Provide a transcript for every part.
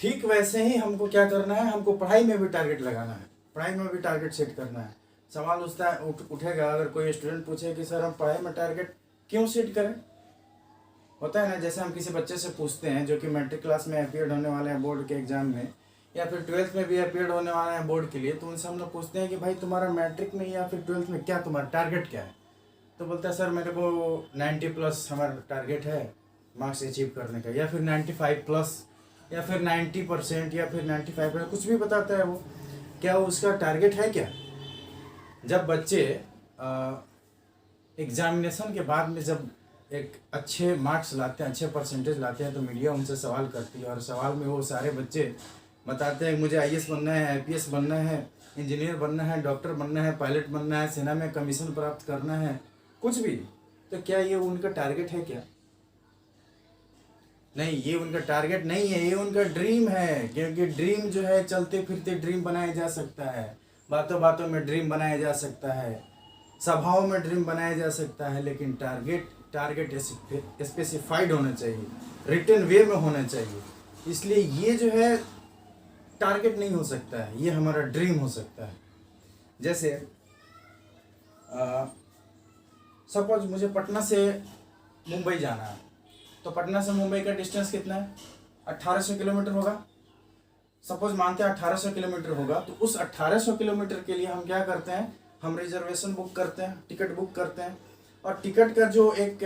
ठीक वैसे ही हमको क्या करना है, हमको पढ़ाई में भी टारगेट लगाना है, पढ़ाई में भी टारगेट सेट करना है। सवाल उठेगा अगर कोई स्टूडेंट पूछे कि सर हम पढ़ाई में टारगेट क्यों सेट करें। होता है ना, जैसे हम किसी बच्चे से पूछते हैं जो कि मैट्रिक क्लास में अपीयर होने वाले हैं बोर्ड के एग्जाम में, या फिर 12th में भी अपीयर होने वाले हैं बोर्ड के लिए, तो उनसे हम लोग पूछते हैं कि भाई तुम्हारा मैट्रिक में या फिर 12th में क्या तुम्हारा टारगेट क्या है। तो बोलता है सर मेरे को 90+ हमारा टारगेट है मार्क्स अचीव करने का, या फिर 95+, या फिर 90%, या फिर 95%, कुछ भी बताता है वो। क्या उसका टारगेट है क्या। जब बच्चे एग्जामिनेशन के बाद में जब एक अच्छे मार्क्स लाते हैं, अच्छे परसेंटेज लाते हैं, तो मीडिया उनसे सवाल करती है, और सवाल में वो सारे बच्चे बताते हैं मुझे IAS बनना है, IPS बनना है, इंजीनियर बनना है, डॉक्टर बनना है, पायलट बनना है, सेना में कमीशन प्राप्त करना है, कुछ भी। तो क्या ये उनका टारगेट है क्या। नहीं, ये उनका टारगेट नहीं है, ये उनका ड्रीम है। क्योंकि ड्रीम जो है चलते फिरते ड्रीम बनाया जा सकता है, बातों बातों में ड्रीम बनाया जा सकता है, सभाओं में ड्रीम बनाया जा सकता है, लेकिन टारगेट स्पेसिफाइड होना चाहिए, रिटन वे में होना चाहिए। इसलिए ये जो है टारगेट नहीं हो सकता है, ये हमारा ड्रीम हो सकता है। जैसे सपोज मुझे पटना से मुंबई जाना है, तो पटना से मुंबई का डिस्टेंस कितना है, 1800 किलोमीटर होगा। सपोज मानते हैं 1800 किलोमीटर होगा, तो उस 1800 किलोमीटर के लिए हम क्या करते हैं, हम रिजर्वेशन बुक करते हैं, टिकट बुक करते हैं। और टिकट का जो एक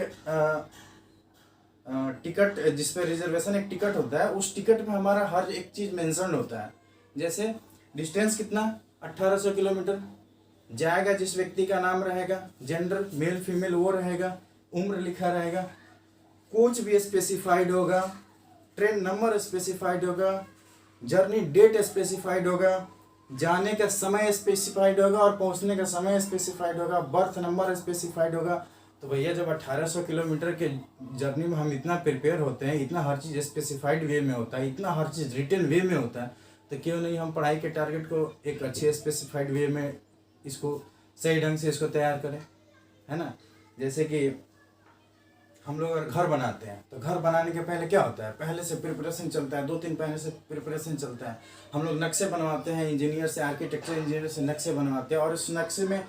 टिकट जिसपे रिजर्वेशन एक टिकट होता है, उस टिकट में हमारा हर एक चीज़ मेंशन होता है। जैसे डिस्टेंस कितना, 1800 किलोमीटर, जाएगा जिस व्यक्ति का नाम रहेगा, जेंडर मेल फीमेल वो रहेगा, उम्र लिखा रहेगा, कोच भी स्पेसिफाइड होगा, ट्रेन नंबर स्पेसिफाइड होगा, जर्नी डेट स्पेसिफाइड होगा, जाने का समय स्पेसिफाइड होगा और पहुंचने का समय स्पेसिफाइड होगा, बर्थ नंबर स्पेसिफाइड होगा। तो भैया जब 1800 किलोमीटर के जर्नी में हम इतना प्रिपेयर होते हैं, इतना हर चीज़ स्पेसिफाइड वे में होता है, इतना हर चीज़ रिटन वे में होता है, तो क्यों नहीं हम पढ़ाई के टारगेट को एक अच्छे स्पेसिफाइड वे में इसको सही ढंग से इसको तैयार करें, है ना। जैसे कि हम लोग अगर घर बनाते हैं, तो घर बनाने के पहले क्या होता है, पहले से प्रिपरेशन चलता है, 2-3 महीने से प्रिपरेशन चलता है। हम लोग नक्शे बनवाते हैं, इंजीनियर से, आर्किटेक्चर इंजीनियर से नक्शे बनवाते हैं, और इस नक्शे में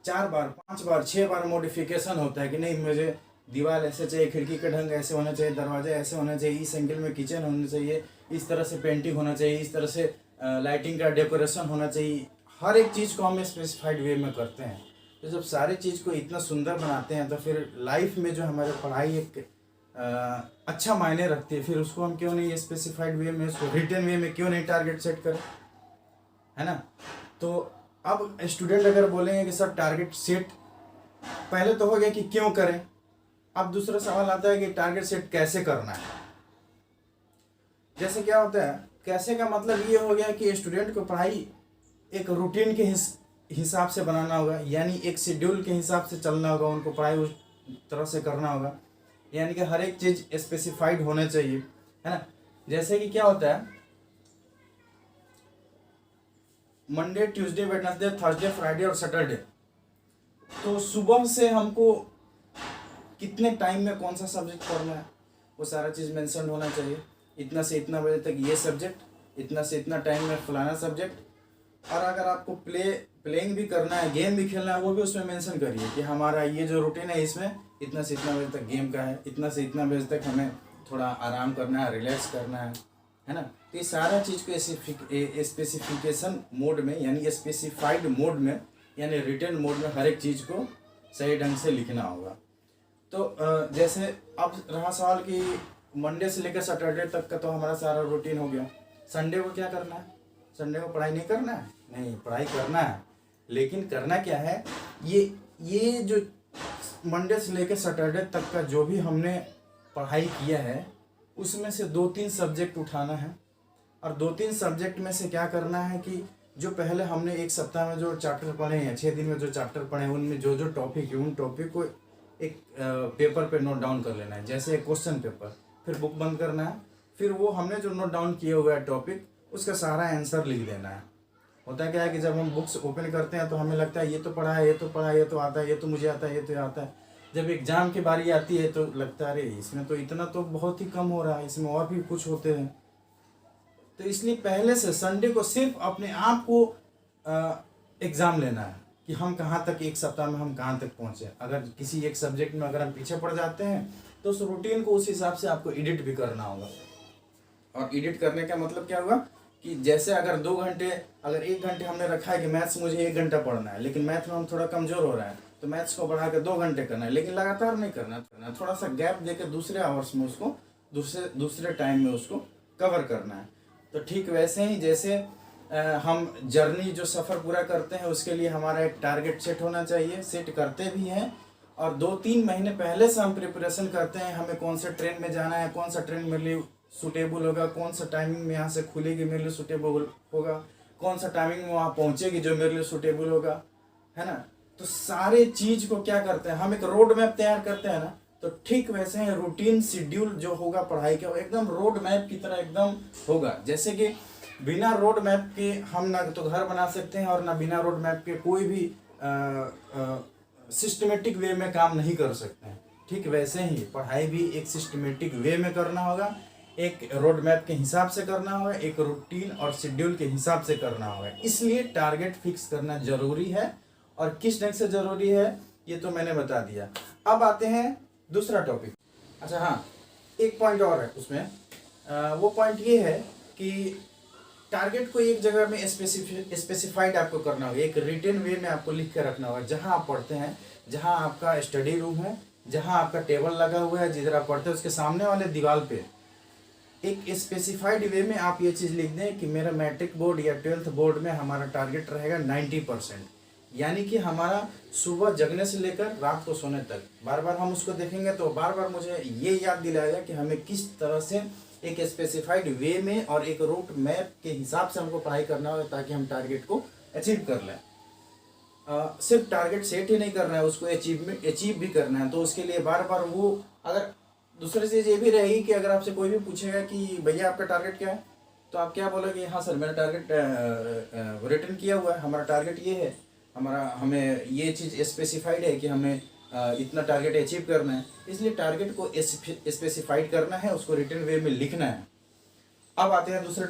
4 बार 5 बार 6 बार मॉडिफिकेशन होता है कि नहीं मुझे दीवार ऐसे चाहिए, खिड़की का ढंग ऐसे होना चाहिए, दरवाजा ऐसे होना चाहिए, इस एंगल में किचन होना चाहिए, इस तरह से पेंटिंग होना चाहिए, इस तरह से लाइटिंग का डेकोरेशन होना चाहिए। हर एक चीज़ को हम स्पेसिफाइड वे में करते हैं। तो जब सारी चीज़ को इतना सुंदर बनाते हैं, तो फिर लाइफ में जो हमारे पढ़ाई एक अच्छा मायने रखती है, फिर उसको हम क्यों नहीं स्पेसिफाइड वे में, उसको रिटन वे में क्यों नहीं टारगेट सेट करें, है ना। तो अब स्टूडेंट अगर बोलेंगे कि सर टारगेट सेट, पहले तो हो गया कि क्यों करें, अब दूसरा सवाल आता है कि टारगेट सेट कैसे करना है। जैसे क्या होता है, कैसे का मतलब ये हो गया कि स्टूडेंट को पढ़ाई एक रूटीन के हिसाब से बनाना होगा, यानी एक शेड्यूल के हिसाब से चलना होगा, उनको पढ़ाई उस तरह से करना होगा, यानी कि हर एक चीज़ स्पेसिफाइड होना चाहिए, है ना। जैसे कि क्या होता है, Monday Tuesday Wednesday Thursday Friday और सैटरडे, तो सुबह से हमको कितने टाइम में कौन सा सब्जेक्ट पढ़ना है वो सारा चीज़ मेंशन होना चाहिए। इतना से इतना बजे तक ये सब्जेक्ट, इतना से इतना टाइम में फलाना सब्जेक्ट। और अगर आपको प्लेइंग भी करना है, गेम भी खेलना है, वो भी उसमें मेंशन करिए कि हमारा ये जो रूटीन है इसमें इतना से इतना बजे तक गेम का है, इतना से इतना बजे तक हमें थोड़ा आराम करना है, रिलैक्स करना है ना। तो ये सारा चीज़ को स्पेसिफिकेशन मोड में, यानी स्पेसिफाइड मोड में, यानी रिटन मोड में हर एक चीज़ को सही ढंग से लिखना होगा। तो जैसे अब रहा सवाल कि मंडे से लेकर सैटरडे तक का तो हमारा सारा रूटीन हो गया, संडे को क्या करना है, संडे को पढ़ाई नहीं करना है, नहीं पढ़ाई करना है, लेकिन करना क्या है, ये जो मंडे से लेकर सैटरडे तक का जो भी हमने पढ़ाई किया है, उसमें से 2-3 सब्जेक्ट उठाना है। और 2-3 सब्जेक्ट में से क्या करना है कि जो पहले हमने एक सप्ताह में जो चैप्टर पढ़े हैं, 6 दिन में जो चैप्टर पढ़े हैं, उनमें जो जो टॉपिक है, उन टॉपिक को एक पेपर पे नोट डाउन कर लेना है, जैसे एक क्वेश्चन पेपर। फिर बुक बंद करना है, फिर वो हमने जो नोट डाउन किया हुआ है टॉपिक, उसका सारा आंसर लिख देना है। होता क्या है कि जब हम बुक्स ओपन करते हैं तो हमें लगता है ये तो पढ़ा है, ये तो पढ़ा है, ये तो आता है, ये तो मुझे आता है, ये तो आता है। जब एग्ज़ाम की बारी आती है तो लगता है अरे इसमें तो इतना तो बहुत ही कम हो रहा है, इसमें और भी कुछ होते हैं। तो इसलिए पहले से संडे को सिर्फ अपने आप को एग्ज़ाम लेना है कि हम कहाँ तक एक सप्ताह में हम कहाँ तक पहुँचे। अगर किसी एक सब्जेक्ट में अगर हम पीछे पड़ जाते हैं तो उस रूटीन को उस हिसाब से आपको एडिट भी करना होगा। और एडिट करने का मतलब क्या हुआ कि जैसे अगर 2 घंटे, अगर 1 घंटे हमने रखा है कि मैथ्स मुझे 1 घंटा पढ़ना है, लेकिन मैथ में हम थोड़ा कमज़ोर हो रहा है तो मैथ्स को बढ़ा के 2 घंटे करना है, लेकिन लगातार नहीं करना, थोड़ा सा गैप देकर दूसरे आवर्स में उसको दूसरे टाइम में उसको कवर करना है। तो ठीक वैसे ही जैसे हम जर्नी जो सफ़र पूरा करते हैं उसके लिए हमारा एक टारगेट सेट होना चाहिए, सेट करते भी हैं और 2-3 महीने पहले से हम प्रिपरेशन करते हैं, हमें कौन सा ट्रेन में जाना है, कौन सा ट्रेन मेरे लिए सूटेबल होगा, कौन सा टाइमिंग में यहाँ से खुलेगी मेरे लिए सूटेबल होगा, कौन सा टाइमिंग में वहाँ पहुँचेगी जो मेरे लिए सूटेबल होगा, है ना। तो सारे चीज़ को क्या करते हैं, हम एक रोड मैप तैयार करते हैं ना, तो ठीक वैसे ही रूटीन शेड्यूल जो होगा पढ़ाई का वो एकदम रोड मैप की तरह एकदम होगा। जैसे कि बिना रोड मैप के हम ना तो घर बना सकते हैं और ना बिना रोड मैप के कोई भी सिस्टमेटिक वे में काम नहीं कर सकते हैं। ठीक वैसे ही पढ़ाई भी एक सिस्टमेटिक वे में करना होगा, एक रोड मैप के हिसाब से करना होगा, एक रूटीन और शेड्यूल के हिसाब से करना होगा। इसलिए टारगेट फिक्स करना जरूरी है और किस ढंग से जरूरी है ये तो मैंने बता दिया। अब आते हैं दूसरा टॉपिक। अच्छा हाँ, एक पॉइंट और है उसमें, वो पॉइंट ये है कि टारगेट को एक जगह में स्पेसिफाइड आपको करना होगा, एक रिटन वे में आपको लिख कर रखना होगा। जहाँ आप पढ़ते हैं, जहाँ आपका स्टडी रूम है, जहाँ आपका टेबल लगा हुआ है, जिधर आप पढ़ते हैं उसके सामने वाले दीवार पे एक स्पेसिफाइड वे में आप ये चीज़ लिख दें कि मेरा मैट्रिक बोर्ड या 12th बोर्ड में हमारा टारगेट रहेगा 90%। यानी कि हमारा सुबह जगने से लेकर रात को सोने तक बार बार हम उसको देखेंगे तो बार बार मुझे ये याद दिलाएगा कि हमें किस तरह से एक स्पेसिफाइड वे में और एक रूट मैप के हिसाब से हमको पढ़ाई करना होगा ताकि हम टारगेट को अचीव कर लें। सिर्फ टारगेट सेट ही नहीं करना है, उसको अचीव भी करना है। तो उसके लिए बार बार वो, अगर दूसरी चीज़ ये भी रहेगी कि अगर आपसे कोई भी पूछेगा कि भैया आपका टारगेट क्या है, तो आप क्या बोलोगे, हाँ सर मेरा टारगेट रिटर्न किया हुआ है, हमारा टारगेट ये है, हमें ये चीज़ स्पेसिफाइड है कि हमें इतना टारगेट अचीव करना है। इसलिए टारगेट को स्पेसिफाइड करना है, उसको रिटन वे में लिखना है। अब आते हैं दूसरे